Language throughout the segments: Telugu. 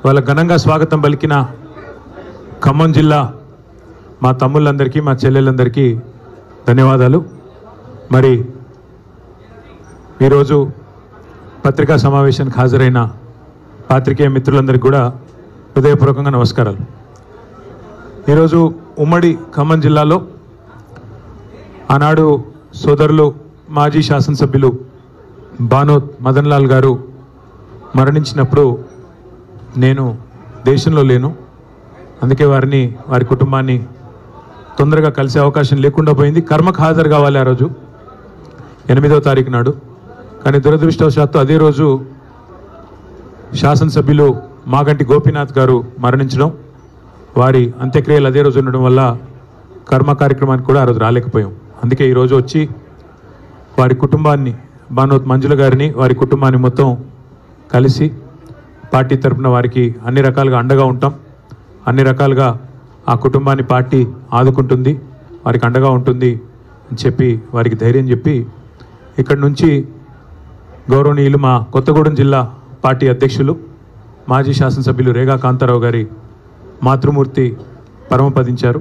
వాళ్ళ ఘనంగా స్వాగతం పలికిన ఖమ్మం జిల్లా మా తమ్ముళ్ళందరికీ మా చెల్లెళ్ళందరికీ ధన్యవాదాలు. మరి ఈరోజు పత్రికా సమావేశానికి హాజరైన పాత్రికేయ మిత్రులందరికీ కూడా హృదయపూర్వకంగా నమస్కారాలు. ఈరోజు ఉమ్మడి ఖమ్మం జిల్లాలో ఆనాడు సోదరులు మాజీ శాసనసభ్యులు బానోత్ మదన్ లాల్ గారు మరణించినప్పుడు నేను దేశంలో లేను. అందుకే వారి కుటుంబాన్ని తొందరగా కలిసే అవకాశం లేకుండా పోయింది. కర్మకు హాజరు కావాలి ఆ రోజు 8వ తారీఖు నాడు. కానీ దురదృష్టవశాత్తు అదే రోజు శాసనసభ్యులు మాగంటి గోపీనాథ్ గారు మరణించడం, వారి అంత్యక్రియలు అదే రోజు ఉండడం వల్ల కర్మ కార్యక్రమానికి కూడా ఆ రోజు రాలేకపోయాం. అందుకే ఈరోజు వచ్చి వారి కుటుంబాన్ని, బానోత్ మంజుల గారిని, వారి కుటుంబాన్ని మొత్తం కలిసి పార్టీ తరఫున వారికి అన్ని రకాలుగా అండగా ఉంటాం. అన్ని రకాలుగా ఆ కుటుంబాన్ని పార్టీ ఆదుకుంటుంది, వారికి అండగా ఉంటుంది అని చెప్పి వారికి ధైర్యం చెప్పి ఇక్కడి నుంచి గౌరవనీయులు మా కొత్తగూడెం జిల్లా పార్టీ అధ్యక్షులు మాజీ శాసనసభ్యులు రేగా కాంతారావు గారి మాతృమూర్తి పరమపదించారు.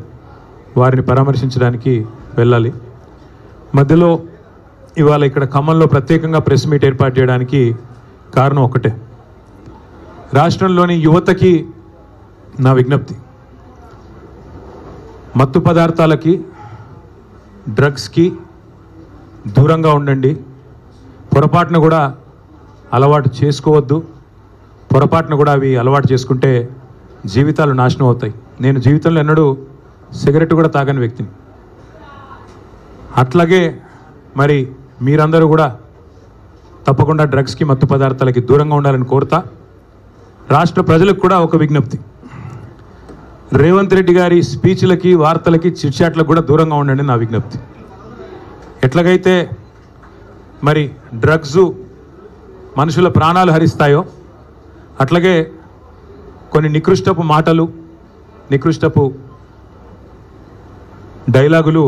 వారిని పరామర్శించడానికి వెళ్ళాలి. మధ్యలో ఇవాళ ఇక్కడ ఖమ్మంలో ప్రత్యేకంగా ప్రెస్ మీట్ ఏర్పాటు చేయడానికి కారణం ఒకటే. రాష్ట్రంలోని యువతకి నా విజ్ఞప్తి, మత్తు పదార్థాలకి, డ్రగ్స్కి దూరంగా ఉండండి. పొరపాటున కూడా అలవాటు చేసుకోవద్దు. పొరపాటున కూడా అవి అలవాటు చేసుకుంటే జీవితాలు నాశనం అవుతాయి. నేను జీవితంలో ఎన్నడూ సిగరెట్ కూడా తాగని వ్యక్తిని. అట్లాగే మరి మీరందరూ కూడా తప్పకుండా డ్రగ్స్కి, మత్తు పదార్థాలకి దూరంగా ఉండాలని కోరుతా. రాష్ట్ర ప్రజలకు కూడా ఒక విజ్ఞప్తి, రేవంత్ రెడ్డి గారి స్పీచ్లకి, వార్తలకి, చిట్చాట్లకు కూడా దూరంగా ఉండండి నా విజ్ఞప్తి. ఎట్లాగైతే మరి డ్రగ్స్ మనుషుల ప్రాణాలు హరిస్తాయో అట్లాగే కొన్ని నికృష్టపు మాటలు, నికృష్టపు డైలాగులు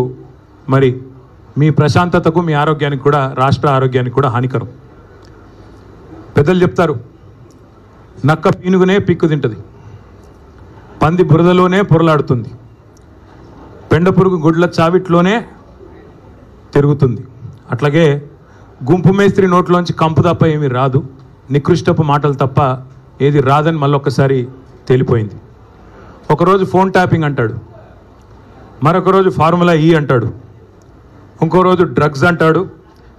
మరి మీ ప్రశాంతతకు, మీ ఆరోగ్యానికి కూడా, రాష్ట్ర ఆరోగ్యానికి కూడా హానికరం. పెద్దలు చెప్తారు, నక్క పీనుగునే పిక్కు తింటుంది, పంది బురదలోనే పొరలాడుతుంది, పెండ పురుగు గుడ్ల చావిట్లోనే తిరుగుతుంది. అట్లాగే గుంపు మేస్త్రి నోట్లోంచి కంపు తప్ప ఏమీ రాదు, నికృష్టపు మాటలు తప్ప ఏది రాదని మళ్ళొక్కసారి తేలిపోయింది. ఒకరోజు ఫోన్ ట్యాపింగ్ అంటాడు, మరొక రోజు ఫార్ములా ఈ అంటాడు, ఇంకో రోజు డ్రగ్స్ అంటాడు,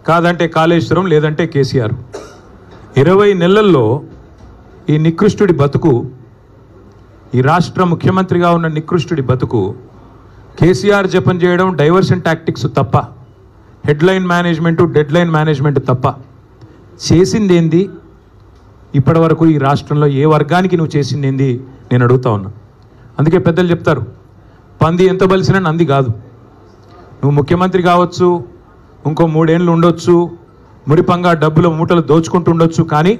కాదంటే కాళేశ్వరం, లేదంటే కేసీఆర్. 20 నెలల్లో ఈ నికృష్టుడి బతుకు, ఈ రాష్ట్ర ముఖ్యమంత్రిగా ఉన్న నికృష్టుడి బతుకు కేసీఆర్ జపం చేయడం, డైవర్షన్ టాక్టిక్స్ తప్ప, హెడ్లైన్ మేనేజ్మెంటు, డెడ్లైన్ మేనేజ్మెంట్ తప్ప చేసింది ఏంది? ఇప్పటి వరకు ఈ రాష్ట్రంలో ఏ వర్గానికి నువ్వు చేసింది ఏంది నేను అడుగుతా ఉన్నా. అందుకే పెద్దలు చెప్తారు, పంది ఎంత బలిసినా నంది కాదు. నువ్వు ముఖ్యమంత్రి కావచ్చు, ఇంకో 3 ఏళ్ళు ఉండొచ్చు, మురిపంగా డబ్బుల మూటలు దోచుకుంటూ ఉండొచ్చు, కానీ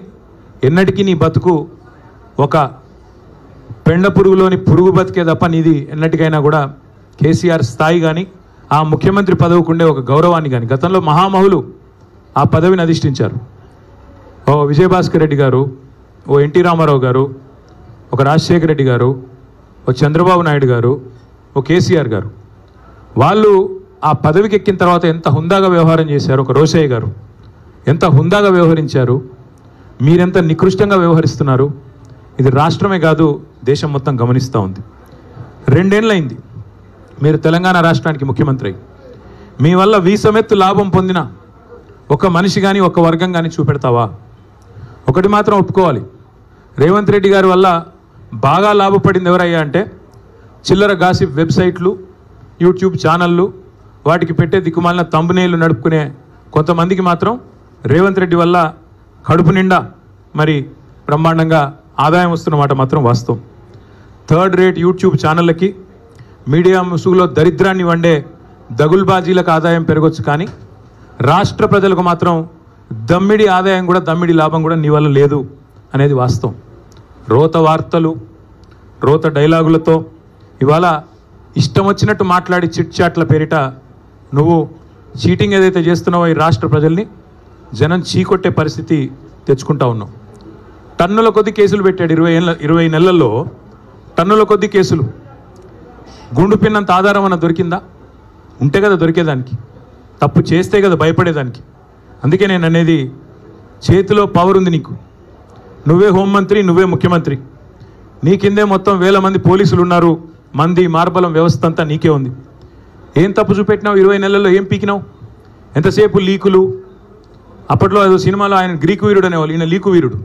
ఎన్నటికీ నీ బతుకు ఒక పెండ పురుగులోని పురుగు బతికే తప్ప నీది ఎన్నటికైనా కూడా కేసీఆర్ స్థాయి కానీ, ఆ ముఖ్యమంత్రి పదవికి ఉండే ఒక గౌరవాన్ని కానీ, గతంలో మహామహులు ఆ పదవిని అధిష్ఠించారు. ఓ విజయభాస్కర్ రెడ్డి గారు, ఓ ఎన్టీ రామారావు గారు, ఒక రాజశేఖర రెడ్డి గారు, ఓ చంద్రబాబు నాయుడు గారు, ఓ కేసీఆర్ గారు. వాళ్ళు ఆ పదవికి ఎక్కిన తర్వాత ఎంత హుందాగా వ్యవహారం చేశారు. ఒక రోషయ్య గారు ఎంత హుందాగా వ్యవహరించారు, మీరెంత నికృష్టంగా వ్యవహరిస్తున్నారు. ఇది రాష్ట్రమే కాదు, దేశం మొత్తం గమనిస్తూ ఉంది. 2 ఏళ్ళైంది మీరు తెలంగాణ రాష్ట్రానికి ముఖ్యమంత్రి అయ్యి. మీ వల్ల వీసమెత్తు లాభం పొందిన ఒక మనిషి కానీ, ఒక వర్గం కానీ చూపెడతావా? ఒకటి మాత్రం ఒప్పుకోవాలి, రేవంత్ రెడ్డి గారి వల్ల బాగా లాభపడింది ఎవరయ్యా అంటే చిల్లర గాసిప్ వెబ్సైట్లు, యూట్యూబ్ ఛానళ్ళు, వాటికి పెట్టే దిక్కుమాలిన తంబునేళ్ళు నడుపుకునే కొంతమందికి మాత్రం రేవంత్ రెడ్డి వల్ల కడుపు నిండా మరి బ్రహ్మాండంగా ఆదాయం వస్తున్నమాట మాత్రం వాస్తవం. 3rd రేట్ యూట్యూబ్ ఛానళ్ళకి, మీడియా ముసుగులో దరిద్రాన్ని వండే దగుల్బాజీలకు ఆదాయం పెరగొచ్చు, కానీ రాష్ట్ర ప్రజలకు మాత్రం దమ్మిడి ఆదాయం కూడా, దమ్మిడి లాభం కూడా నీ వల్ల లేదు అనేది వాస్తవం. రోత వార్తలు, రోత డైలాగులతో ఇవాళ ఇష్టం వచ్చినట్టు మాట్లాడి చిట్చాట్ల పేరిట నువ్వు చీటింగ్ ఏదైతే చేస్తున్నావో ఈ రాష్ట్ర ప్రజల్ని జనం చీకొట్టే పరిస్థితి తెచ్చుకుంటా ఉన్నావు. టన్నుల కొద్ది కేసులు పెట్టాడు 20 నెలల్లో టన్నుల కొద్ది కేసులు. గుండు పిన్నంత ఆధారం అన్న దొరికిందా? ఉంటే కదా దొరికేదానికి, తప్పు చేస్తే కదా భయపడేదానికి. అందుకే నేను అనేది, చేతిలో పవర్ ఉంది నీకు, నువ్వే హోంమంత్రి, నువ్వే ముఖ్యమంత్రి, నీ కిందే మొత్తం వేల మంది పోలీసులు ఉన్నారు, మంది మార్బలం వ్యవస్థ అంతా నీకే ఉంది. ఏం తప్పు చూపెట్టినావు 20 నెలల్లో? ఏం పీకినావు? ఎంతసేపు లీకులు. అప్పట్లో ఏదో సినిమాలో ఆయన గ్రీకు వీరుడు అనేవాళ్ళు, ఈయన లీకు వీరుడు.